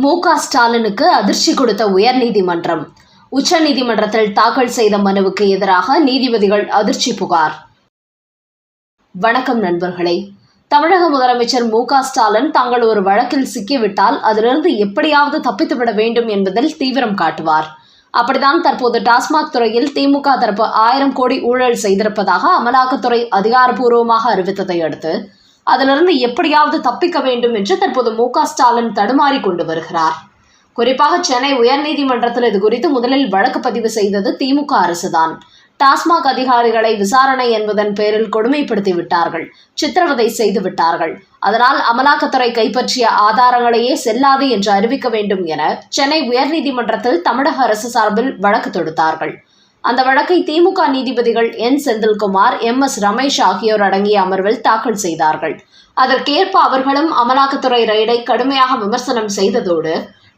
மு.க. ஸ்டாலினுக்கு அதிர்ச்சி கொடுத்த உயர்நீதிமன்றம். உச்சநீதிமன்றத்தில் தாக்கல் செய்த மனுவுக்கு எதிராக நீதிபதிகள் அதிர்ச்சி புகார். வணக்கம் நண்பர்களே. தமிழக முதலமைச்சர் மு.க. ஸ்டாலின் தாங்கள் ஒரு வழக்கில் சிக்கிவிட்டால் அதிலிருந்து எப்படியாவது தப்பித்துவிட வேண்டும் என்பதில் தீவிரம் காட்டுவார். அப்படித்தான் தற்போது டாஸ்மாக் துறையில் திமுக தரப்பு 1000 கோடி ஊழல் செய்திருப்பதாக அமலாக்கத்துறை அதிகாரப்பூர்வமாக அறிவித்ததை அடுத்து அதிலிருந்து எப்படியாவது தப்பிக்க வேண்டும் என்று தற்போது மு.க. ஸ்டாலின் தடுமாறி கொண்டு வருகிறார். குறிப்பாக சென்னை உயர்நீதிமன்றத்தில் இது குறித்து முதலில் வழக்கு பதிவு செய்தது திமுக அரசுதான். டாஸ்மாக் அதிகாரிகளை விசாரணை என்பதன் பேரில் கொடுமைப்படுத்தி விட்டார்கள், சித்திரவதை செய்து விட்டார்கள். அதனால் அமலாக்கத்துறை கைப்பற்றிய ஆதாரங்களையே செல்லாது என்று அறிவிக்க வேண்டும் என சென்னை உயர்நீதிமன்றத்தில் தமிழக அரசு சார்பில் வழக்கு தொடுத்தார்கள். அந்த வழக்கை திமுக நீதிபதிகள் என். செந்தில்குமார், எம்.எஸ். ரமேஷ் ஆகியோர் அடங்கிய அமர்வில் தாக்கல் செய்தார்கள். அதற்கேற்ப அவர்களும் அமலாக்கத்துறை ரெய்டை கடுமையாக விமர்சனம் செய்ததோடு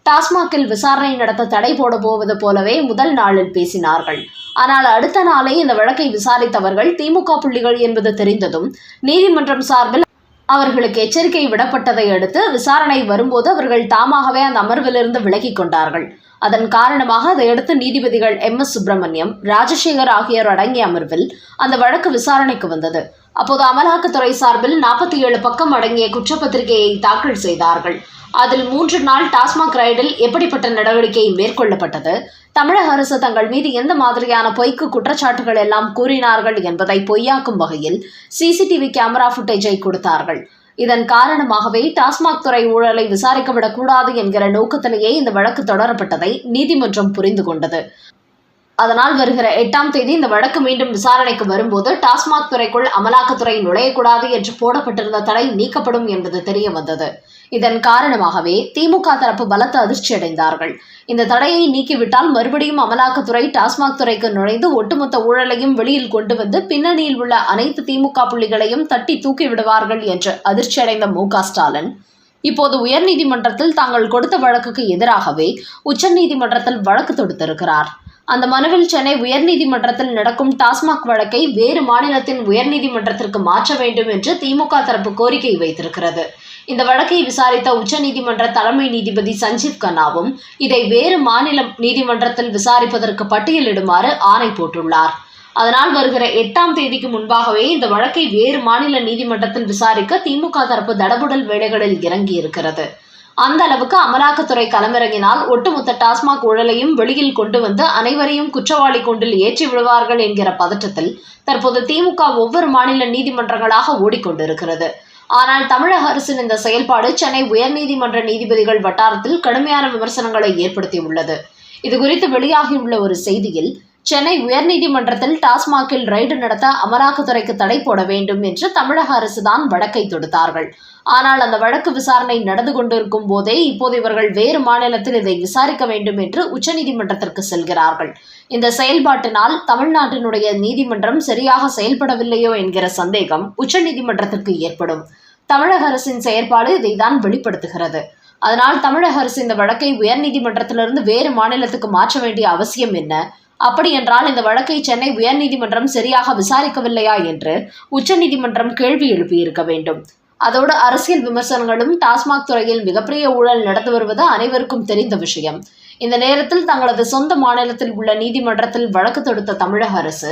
டாஸ்மாகில் விசாரணை நடத்த தடை போட போவது போலவே முதல் நாளில் பேசினார்கள். ஆனால் அடுத்த நாளே இந்த வழக்கை விசாரித்தவர்கள் திமுக புள்ளிகள் என்பது தெரிந்ததும் நீதிமன்றம் சார்பில் அவர்களுக்கு எச்சரிக்கை விடப்பட்டதை அடுத்து விசாரணை வரும்போது அவர்கள் தாமாகவே அந்த அமர்விலிருந்து விலகிக் கொண்டார்கள். அதன் காரணமாக அதையடுத்து நீதிபதிகள் எம்.எஸ். சுப்பிரமணியம், ராஜசேகர் ஆகியோர் அடங்கிய அமர்வில் அந்த வழக்கு விசாரணைக்கு வந்தது. அப்போது அமலாக்கத்துறை சார்பில் 47 பக்கம் அடங்கிய குற்றப்பத்திரிகையை தாக்கல் செய்தார்கள். அதில் 3 நாள் டாஸ்மாக் ரைடில் எப்படிப்பட்ட நடவடிக்கை மேற்கொள்ளப்பட்டது, தமிழக அரசு தங்கள் மீது எந்த மாதிரியான பொய்க்கு குற்றச்சாட்டுகள் எல்லாம் கூறினார்கள் என்பதை பொய்யாக்கும் வகையில் சிசிடிவி கேமரா ஃபுட்டேஜை கொடுத்தார்கள். இதன் காரணமாகவே டாஸ்மாக் துறை ஊழலை விசாரிக்கப்படக்கூடாது என்கிற நோக்கத்திலேயே இந்த வழக்கு தொடரப்பட்டதை நீதிமன்றம் புரிந்து கொண்டது. அதனால் வருகிற 8ஆம் தேதி இந்த வழக்கு மீண்டும் விசாரணைக்கு வரும்போது டாஸ்மாக் துறைக்குள் அமலாக்கத்துறை நுழையக்கூடாது என்று போடப்பட்டிருந்த தடை நீக்கப்படும் என்பது தெரிய வந்தது. இதன் காரணமாகவே திமுக தரப்பு பலத்த அதிர்ச்சி அடைந்தார்கள். இந்த தடையை நீக்கிவிட்டால் மறுபடியும் அமலாக்கத்துறை டாஸ்மாக் துறைக்கு நுழைந்து ஒட்டுமொத்த ஊழலையும் வெளியில் கொண்டு வந்து பின்னணியில் உள்ள அனைத்து திமுக புள்ளிகளையும் தட்டி தூக்கி விடுவார்கள் என்று அதிர்ச்சி அடைந்த மு.க. ஸ்டாலின் இப்போது உயர்நீதிமன்றத்தில் தாங்கள் கொடுத்த வழக்குக்கு எதிராகவே உச்சநீதிமன்றத்தில் வழக்கு தொடுத்திருக்கிறார். அந்த மனுவில் சென்னை உயர்நீதிமன்றத்தில் நடக்கும் டாஸ்மாக் வழக்கை வேறு மாநிலத்தின் உயர்நீதிமன்றத்திற்கு மாற்ற வேண்டும் என்று திமுக தரப்பு கோரிக்கை வைத்திருக்கிறது. இந்த வழக்கை விசாரித்த உச்சநீதிமன்ற தலைமை நீதிபதி சஞ்சீவ் கண்ணாவும் இதை வேறு மாநில நீதிமன்றத்தில் விசாரிப்பதற்கு பட்டியலிடுமாறு ஆணை போட்டுள்ளார். அதனால் வருகிற 8ஆம் தேதிக்கு முன்பாகவே இந்த வழக்கை வேறு மாநில நீதிமன்றத்தில் விசாரிக்க திமுக தரப்பு தடபுடல் வேலைகளில் இறங்கியிருக்கிறது. அந்த அளவுக்கு அமலாக்கத்துறை களமிறங்கினால் ஒட்டுமொத்த டாஸ்மாக் ஊழலையும் வெளியில் கொண்டு வந்து அனைவரையும் குற்றவாளி கூண்டில் ஏற்றி விடுவார்கள் என்கிற பதற்றத்தில் தற்போது திமுக ஒவ்வொரு மாநில நீதிமன்றங்களாக ஓடிக்கொண்டிருக்கிறது. ஆனால் தமிழக அரசின் இந்த செயல்பாடு சென்னை உயர்நீதிமன்ற நீதிபதிகள் வட்டாரத்தில் கடுமையான விமர்சனங்களை ஏற்படுத்தியுள்ளது. இதுகுறித்து வெளியாகியுள்ள ஒரு செய்தியில், சென்னை உயர்நீதிமன்றத்தில் டாஸ்மாகில் ரெய்டு நடத்த அமலாக்கத்துறைக்கு தடை போட வேண்டும் என்று தமிழக அரசுதான் வழக்கை தொடுத்தார்கள். ஆனால் அந்த வழக்கு விசாரணை நடந்து கொண்டிருக்கும் போதே இப்போது இவர்கள் வேறு மாநிலத்தில் இதை விசாரிக்க வேண்டும் என்று உச்சநீதிமன்றத்திற்கு செல்கிறார்கள். இந்த செயல்பாட்டினால் தமிழ்நாட்டினுடைய நீதிமன்றம் சரியாக செயல்படவில்லையோ என்கிற சந்தேகம் உச்சநீதிமன்றத்திற்கு ஏற்படும். தமிழக அரசின் செயற்பாடு இதைதான் வெளிப்படுத்துகிறது. அதனால் தமிழக அரசு இந்த வழக்கை உயர்நீதிமன்றத்திலிருந்து வேறு மாநிலத்துக்கு மாற்ற வேண்டிய அவசியம் என்ன? அப்படி என்றால் இந்த வழக்கை சென்னை உயர்நீதிமன்றம் சரியாக விசாரிக்கவில்லையா என்று உச்சநீதிமன்றம் கேள்வி எழுப்பியிருக்க வேண்டும். அதோடு அரசியல் விமர்சனங்களும் டாஸ்மாக் துறையில் மிகப்பெரிய ஊழல் நடந்து வருவது அனைவருக்கும் தெரிந்த விஷயம். இந்த நேரத்தில் தங்களது சொந்த மாநிலத்தில் உள்ள நீதிமன்றத்தில் வழக்கு தொடுத்த தமிழக அரசு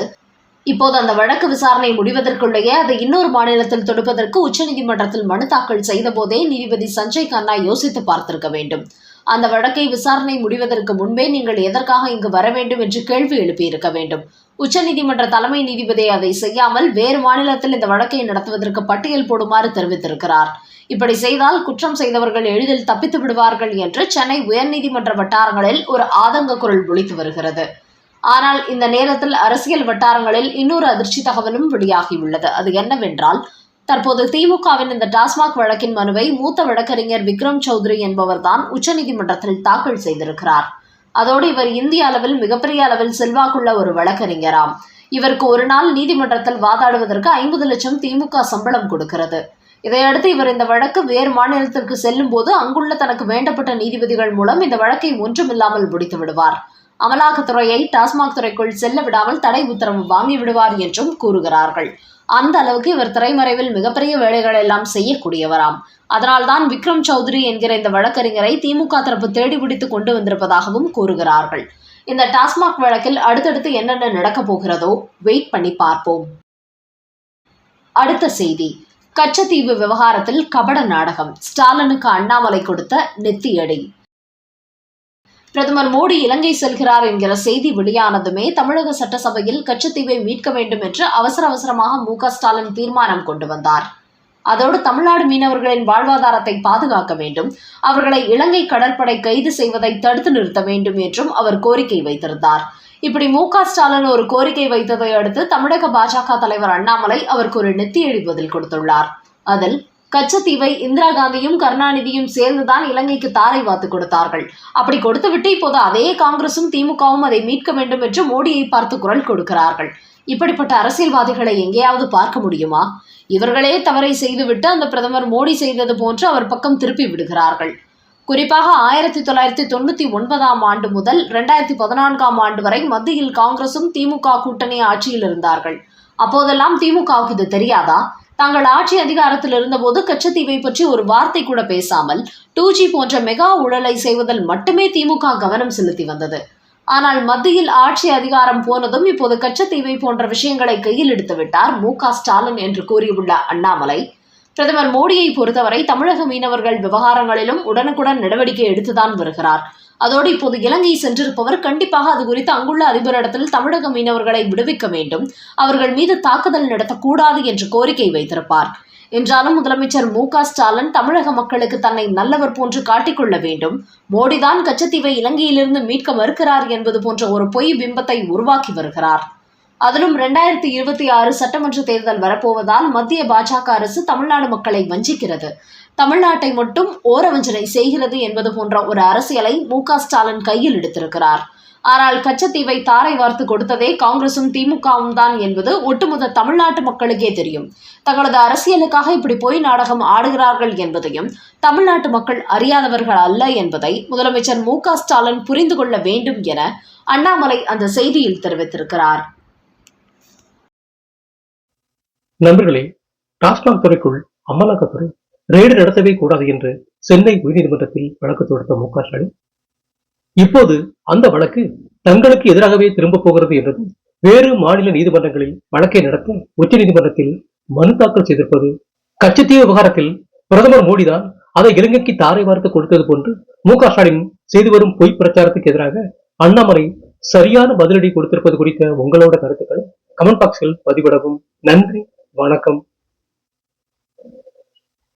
இப்போது அந்த வழக்கு விசாரணை முடிவதற்குள்ளேயே அதை இன்னொரு மாநிலத்தில் தொடுப்பதற்கு உச்சநீதிமன்றத்தில் மனு தாக்கல் செய்த போதே நீதிபதி சஞ்சய் கண்ணா யோசித்து பார்த்திருக்க வேண்டும். அந்த வழக்கை விசாரணை முடிவதற்கு முன்பே நீங்கள் எதற்காக இங்கு வர வேண்டும் என்று கேள்வி எழுப்பியிருக்க வேண்டும். உச்சநீதிமன்ற தலைமை நீதிபதி அதை செய்யாமல் வேறு மாநிலத்தில் இந்த வழக்கை நடத்துவதற்கு பட்டியல் போடுமாறு தெரிவித்திருக்கிறார். இப்படி செய்தால் குற்றம் செய்தவர்கள் எளிதில் தப்பித்து விடுவார்கள் என்று சென்னை உயர்நீதிமன்ற வட்டாரங்களில் ஒரு ஆதங்க குரல் ஒலித்து வருகிறது. ஆனால் இந்த நேரத்தில் அரசியல் வட்டாரங்களில் இன்னொரு அதிர்ச்சி தகவலும் வெளியாகியுள்ளது. அது என்னவென்றால், தற்போது திமுகவின் இந்த டாஸ்மாக் வழக்கின் மனுவை மூத்த வழக்கறிஞர் விக்ரம் சௌத்ரி என்பவர்தான் உச்சநீதிமன்றத்தில் தாக்கல் செய்திருக்கிறார். அதோடு இவர் இந்திய அளவில் மிகப்பெரிய அளவில் செல்வாக்குள்ள ஒரு வழக்கறிஞராம். இவருக்கு ஒரு நாள் நீதிமன்றத்தில் வாதாடுவதற்கு 50 லட்சம் திமுக சம்பளம் கொடுக்கிறது. இதையடுத்து இவர் இந்த வழக்கு வேறு மாநிலத்திற்கு செல்லும் போது அங்குள்ள தனக்கு வேண்டப்பட்ட நீதிபதிகள் மூலம் இந்த வழக்கை ஒன்றுமில்லாமல் முடித்து விடுவார். அமலாக்கத்துறையை டாஸ்மாக் துறைக்குள் செல்ல விடாமல் தடை உத்தரவு வாங்கி விடுவார் என்றும் கூறுகிறார்கள். அந்த அளவுக்கு இவர் திரைமறைவில் மிகப்பெரிய வேலைகள் எல்லாம் செய்யக்கூடியவராம். அதனால்தான் விக்ரம் சௌத்ரி என்கிற இந்த வழக்கறிஞரை திமுக தரப்பு தேடி பிடித்து கொண்டு வந்திருப்பதாகவும் கூறுகிறார்கள். இந்த டாஸ்மாக் வழக்கில் அடுத்தடுத்து என்னென்ன நடக்கப் போகிறதோ வெயிட் பண்ணி பார்ப்போம். அடுத்த செய்தி, கச்சத்தீவு விவகாரத்தில் கபட நாடகம், ஸ்டாலினுக்கு அண்ணாமலை கொடுத்த நெத்தியடி. பிரதமர் மோடி இலங்கை செல்கிறார் என்கிற செய்தி வெளியானதுமே தமிழக சட்டசபையில் கச்சத்தீவை மீட்க வேண்டும் என்று அவசரமாக மு.க. ஸ்டாலின் தீர்மானம் கொண்டு வந்தார். அதோடு தமிழ்நாடு மீனவர்களின் வாழ்வாதாரத்தை பாதுகாக்க வேண்டும், அவர்களை இலங்கை கடற்படை கைது செய்வதை தடுத்து நிறுத்த வேண்டும் என்றும் அவர் கோரிக்கை வைத்திருந்தார். இப்படி மு.க. ஸ்டாலின் ஒரு கோரிக்கை வைத்ததை அடுத்து தமிழக பாஜக தலைவர் அண்ணாமலை அவருக்கு ஒரு நெத்தியடி பதில் கொடுத்துள்ளார். அதில் கச்சத்தீவை இந்திரா காந்தியும் கருணாநிதியும் சேர்ந்துதான் இலங்கைக்கு தாரை வாத்து கொடுத்தார்கள். அப்படி கொடுத்துவிட்டு இப்போது அதே காங்கிரசும் திமுகவும் அதை மீட்க வேண்டும் என்று மோடியை பார்த்து குரல் கொடுக்கிறார்கள். இப்படிப்பட்ட அரசியல்வாதிகளை எங்கேயாவது பார்க்க முடியுமா? இவர்களே தவறை செய்துவிட்டு அந்த பிரதமர் மோடி செய்தது போன்று அவர் பக்கம் திருப்பி விடுகிறார்கள். குறிப்பாக 1999ஆம் ஆண்டு முதல் 2014ஆம் ஆண்டு வரை மத்தியில் காங்கிரசும் திமுக கூட்டணி ஆட்சியில் இருந்தார்கள். அப்போதெல்லாம் திமுகவுக்கு இது தெரியாதா? தாங்கள் ஆட்சி அதிகாரத்தில் இருந்தபோது கச்சத்தீவை பற்றி ஒரு வார்த்தை கூட பேசாமல் 2G போன்ற மெகா ஊழலை செய்வதில் மட்டுமே திமுக கவனம் செலுத்தி வந்தது. ஆனால் மத்தியில் ஆட்சி அதிகாரம் போனதும் இப்போது கச்சத்தீவை போன்ற விஷயங்களை கையில் எடுத்து விட்டார் மு.க. ஸ்டாலின் என்று கூறியுள்ள அண்ணாமலை, பிரதமர் மோடியை பொறுத்தவரை தமிழக மீனவர்கள் விவகாரங்களிலும் உடனுக்குடன் நடவடிக்கை எடுத்துதான் வருகிறார். அதோடு இப்போது இலங்கை சென்றிருப்பவர் கண்டிப்பாக அது குறித்து அங்குள்ள அதிபரிடத்தில் தமிழக மீனவர்களை விடுவிக்க வேண்டும், அவர்கள் மீது தாக்குதல் நடத்தக்கூடாது என்று கோரிக்கை வைத்திருப்பார். என்றாலும் முதலமைச்சர் மு.க. ஸ்டாலின் தமிழக மக்களுக்கு தன்னை நல்லவர் போன்று காட்டிக்கொள்ள வேண்டும், மோடிதான் கச்சத்தீவை இலங்கையிலிருந்து மீட்க மறுக்கிறார் என்பது போன்ற ஒரு பொய் பிம்பத்தை உருவாக்கி வருகிறார். அதிலும் 2026 சட்டமன்ற தேர்தல் வரப்போவதால் மத்திய பாஜக அரசு தமிழ்நாடு மக்களை வஞ்சிக்கிறது, தமிழ்நாட்டை மட்டும் ஓரவஞ்சனை செய்கிறது என்பது போன்ற ஒரு அரசியலை மு.க. ஸ்டாலின் கையில் எடுத்திருக்கிறார். ஆனால் கச்சத்தீவை தாரை வார்த்து கொடுத்ததே காங்கிரசும் திமுகவும் தான் என்பது ஒட்டுமொத்த தமிழ்நாட்டு மக்களுக்கே தெரியும். தங்களது அரசியலுக்காக இப்படி பொய் நாடகம் ஆடுகிறார்கள் என்பதையும் தமிழ்நாட்டு மக்கள் அறியாதவர்கள் அல்ல என்பதை முதலமைச்சர் மு.க. ஸ்டாலின் புரிந்து கொள்ள வேண்டும் என அண்ணாமலை அந்த செய்தியில் தெரிவித்திருக்கிறார். நண்பர்களே, டாஸ்மாக் துறைக்குள் அமலாக்கத்துறை ரெய்டு நடத்தவே கூடாது என்று சென்னை உயர்நீதிமன்றத்தில் வழக்கு தொடுத்த மு.க. ஸ்டாலின் இப்போது அந்த வழக்கு தங்களுக்கு எதிராகவே திரும்ப போகிறது என்றதும் வேறு மாநில நீதிமன்றங்களில் வழக்கை நடத்த உச்சநீதிமன்றத்தில் மனு தாக்கல் செய்திருப்பது, கச்சத்தீவு விவகாரத்தில் பிரதமர் மோடிதான் அதை இலங்கைக்கு தாரை வார்த்து கொடுத்தது போன்று மு.க. ஸ்டாலின் செய்து வரும் பொய் பிரச்சாரத்துக்கு எதிராக அண்ணாமலை சரியான பதிலடி கொடுத்திருப்பது குறித்த உங்களோட கருத்துக்களை கமெண்ட் பாக்ஸில் பதிவிடவும். நன்றி, வணக்கம்.